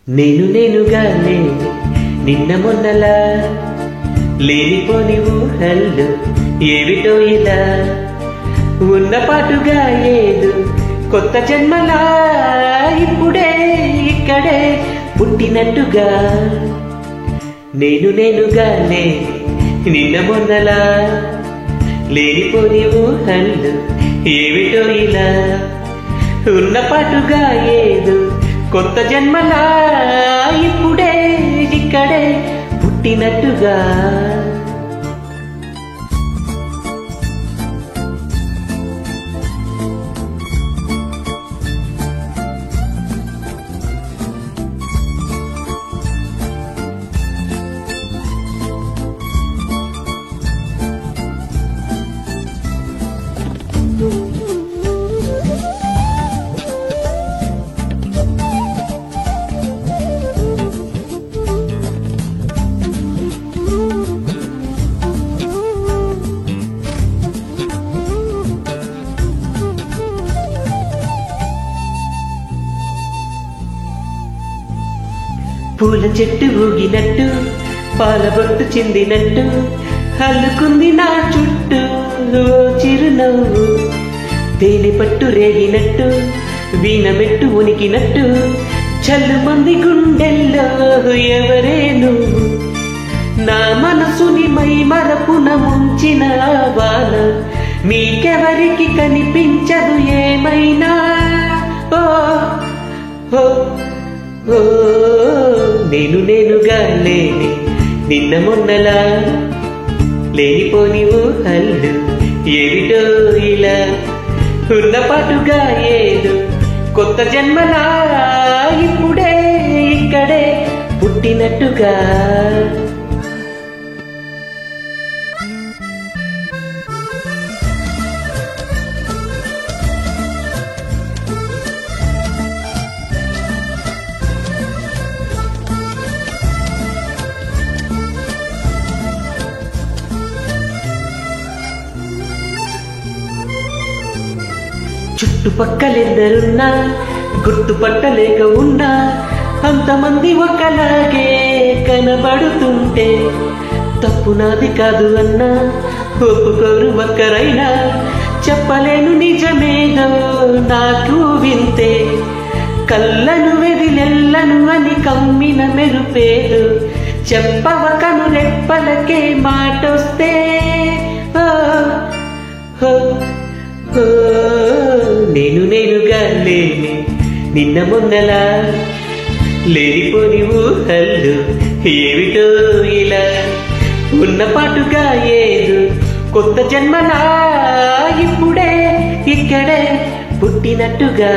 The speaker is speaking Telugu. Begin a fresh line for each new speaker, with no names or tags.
నేనుగానే నిన్న మొన్నలా లేనిపోని ఊహల్లో ఏమిటో ఇలా ఉన్న పాటుగా లేదు కొత్త జన్మలా ఇప్పుడే ఇక్కడే పుట్టినట్టుగా నేనుగానే నిన్న మొన్నలా లేనిపోని ఊహల్లో ఏమిటో ఇలా ఉన్న పాటుగా ఏదు కొత్త జన్మలా ఇప్పుడే ఇక్కడే పుట్టినట్టుగా పూల చెట్టు ఊగినట్టు పాలబొట్టు చిందినట్టు హల్లుకుంది నా చుట్టూ చిరునవ్వు తేనె పట్టు రేగినట్టు వీణమెట్టు ఉనికినట్టు చల్లుమంది గుండెల్లో ఎవరే నువ్వు నా మనసుని మై మరపున ముంచిన వాన మీకెవరికి కనిపించదు ఏమైనా ఓ ఓ ఓ నేనుగా లేని నిన్న మొన్నలా లేనిపోని ఊహల్లో ఏమిటో ఇలా ఉన్న పాటుగా ఏదో కొత్త జన్మలా ఇప్పుడే ఇక్కడే పుట్టినట్టుగా చుట్టుపక్కలెందరున్నా గుర్తుపట్టలేక ఉన్నా అంతమంది ఒకలాగే కనబడుతుంటే తప్పు నాది కాదు అన్నా ఒప్పుకోరు ఒక్కరైనా చెప్పలేను నిజమేదో నాకు వింతే కళ్ళను వెదిలెల్లను అని కమ్మిన మెరుపేదు చెప్పవ కను రెప్పలకే మాటొస్తే నేనుగా లేని నిన్న మొన్నలా లేనిపోని ఊహల్లో ఏమిటో ఇలా ఉన్న పాటుగా ఏదు కొత్త జన్మలా ఇప్పుడే ఇక్కడే పుట్టినట్టుగా